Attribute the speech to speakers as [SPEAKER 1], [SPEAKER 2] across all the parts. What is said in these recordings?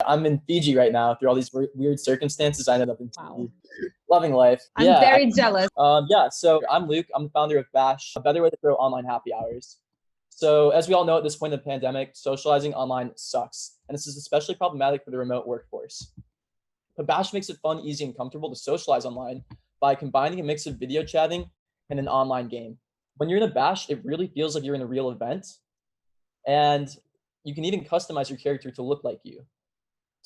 [SPEAKER 1] I'm in Fiji right now. Through all these weird circumstances, I ended up in
[SPEAKER 2] Wow.
[SPEAKER 1] Fiji. Loving life.
[SPEAKER 2] I'm very jealous.
[SPEAKER 1] Yeah, so I'm Luke. I'm the founder of Bash, a better way to throw online happy hours. So as we all know at this point in the pandemic, socializing online sucks. And this is especially problematic for the remote workforce. But Bash makes it fun, easy, and comfortable to socialize online by combining a mix of video chatting and an online game. When you're in a Bash, it really feels like you're in a real event. And you can even customize your character to look like you.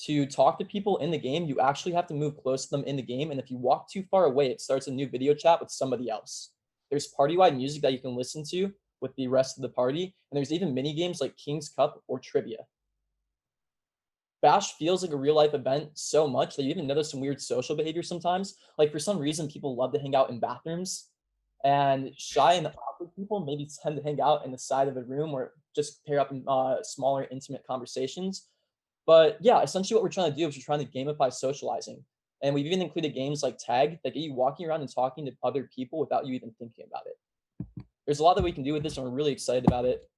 [SPEAKER 1] To talk to people in the game, you actually have to move close to them in the game. And if you walk too far away, it starts a new video chat with somebody else. There's party-wide music that you can listen to with the rest of the party. And there's even mini games like King's Cup or Trivia. Bash feels like a real life event so much that you even notice some weird social behavior sometimes. Like for some reason, people love to hang out in bathrooms, and shy and awkward people maybe tend to hang out in the side of the room or just pair up in smaller, intimate conversations. But yeah, essentially what we're trying to do is we're trying to gamify socializing. And we've even included games like Tag that get you walking around and talking to other people without you even thinking about it. There's a lot that we can do with this, and we're really excited about it.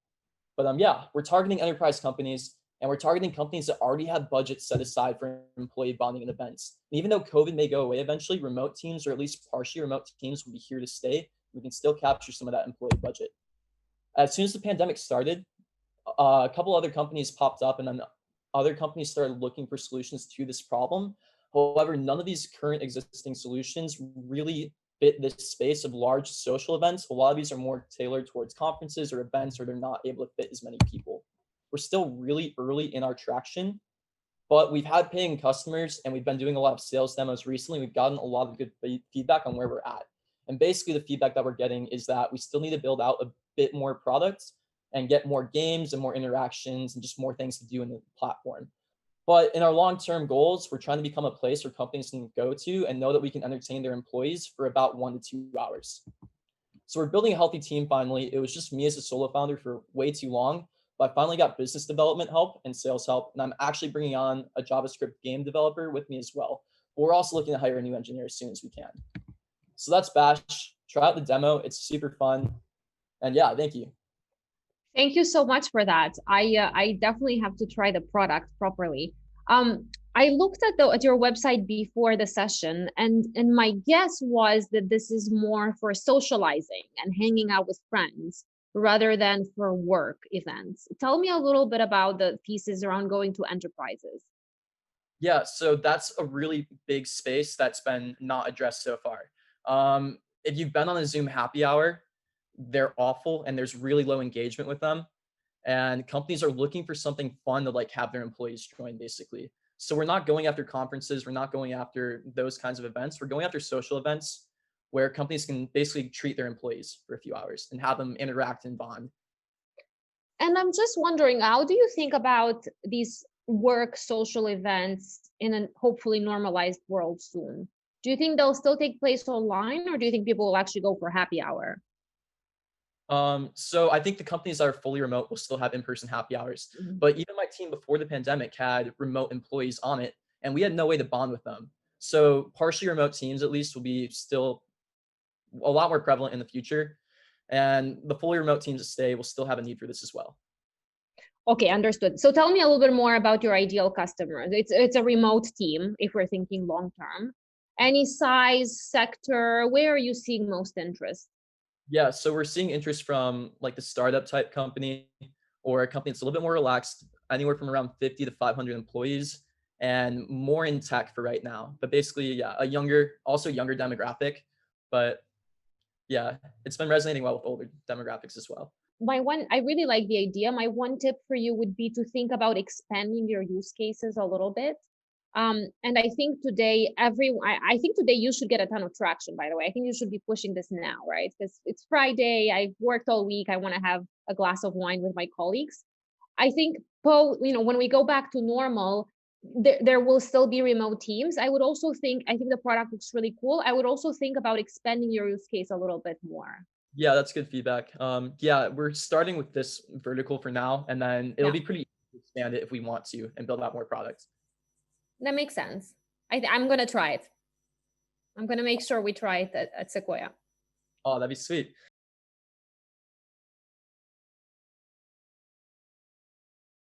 [SPEAKER 1] But yeah, we're targeting enterprise companies, and we're targeting companies that already have budgets set aside for employee bonding and events. And even though COVID may go away eventually, remote teams, or at least partially remote teams, will be here to stay. We can still capture some of that employee budget. As soon as the pandemic started, a couple other companies popped up, and then other companies started looking for solutions to this problem. However, none of these current existing solutions really fit this space of large social events. A lot of these are more tailored towards conferences or events, or they're not able to fit as many people. We're still really early in our traction, but we've had paying customers, and we've been doing a lot of sales demos recently. We've gotten a lot of good feedback on where we're at. And basically the feedback that we're getting is that we still need to build out a bit more products and get more games and more interactions and just more things to do in the platform. But in our long-term goals, we're trying to become a place where companies can go to and know that we can entertain their employees for about 1 to 2 hours. So we're building a healthy team finally. It was just me as a solo founder for way too long, but I finally got business development help and sales help. And I'm actually bringing on a JavaScript game developer with me as well. But we're also looking to hire a new engineer as soon as we can. So that's Bash. Try out the demo. It's super fun. And yeah, thank you.
[SPEAKER 2] Thank you so much for that. I definitely have to try the product properly. I looked at your website before the session, and my guess was that this is more for socializing and hanging out with friends rather than for work events. Tell me a little bit about the pieces around going to enterprises.
[SPEAKER 1] Yeah, so that's a really big space that's been not addressed so far. If you've been on a Zoom happy hour, they're awful and there's really low engagement with them. And companies are looking for something fun to like have their employees join basically. So we're not going after conferences. We're not going after those kinds of events. We're going after social events where companies can basically treat their employees for a few hours and have them interact and bond.
[SPEAKER 2] And I'm just wondering, how do you think about these work social events in a hopefully normalized world soon? Do you think they'll still take place online, or do you think people will actually go for happy hour?
[SPEAKER 1] So I think the companies that are fully remote will still have in-person happy hours.
[SPEAKER 2] Mhm.
[SPEAKER 1] But even my team before the pandemic had remote employees on it, and we had no way to bond with them. So partially remote teams at least will be still a lot more prevalent in the future. And the fully remote teams that stay will still have a need for this as well.
[SPEAKER 2] Okay, understood. So tell me a little bit more about your ideal customers. It's a remote team if we're thinking long term. Any size, sector, where are you seeing most interest?
[SPEAKER 1] Yeah, so we're seeing interest from like the startup type company or a company that's a little bit more relaxed, anywhere from around 50 to 500 employees, and more in tech for right now. But basically, yeah, also younger demographic. But yeah, it's been resonating well with older demographics as well.
[SPEAKER 2] I really like the idea. My one tip for you would be to think about expanding your use cases a little bit. And I think today, I think today you should get a ton of traction, by the way. I think you should be pushing this now, right? Because it's Friday, I've worked all week. I want to have a glass of wine with my colleagues. I think, when we go back to normal, there will still be remote teams. I think the product looks really cool. I would also think about expanding your use case a little bit more.
[SPEAKER 1] Yeah, that's good feedback. Yeah, we're starting with this vertical for now, and then it'll be pretty easy to expand it if we want to and build out more products.
[SPEAKER 2] That makes sense. I'm going to try it. I'm going to make sure we try it at Sequoia.
[SPEAKER 1] Oh, that'd be sweet.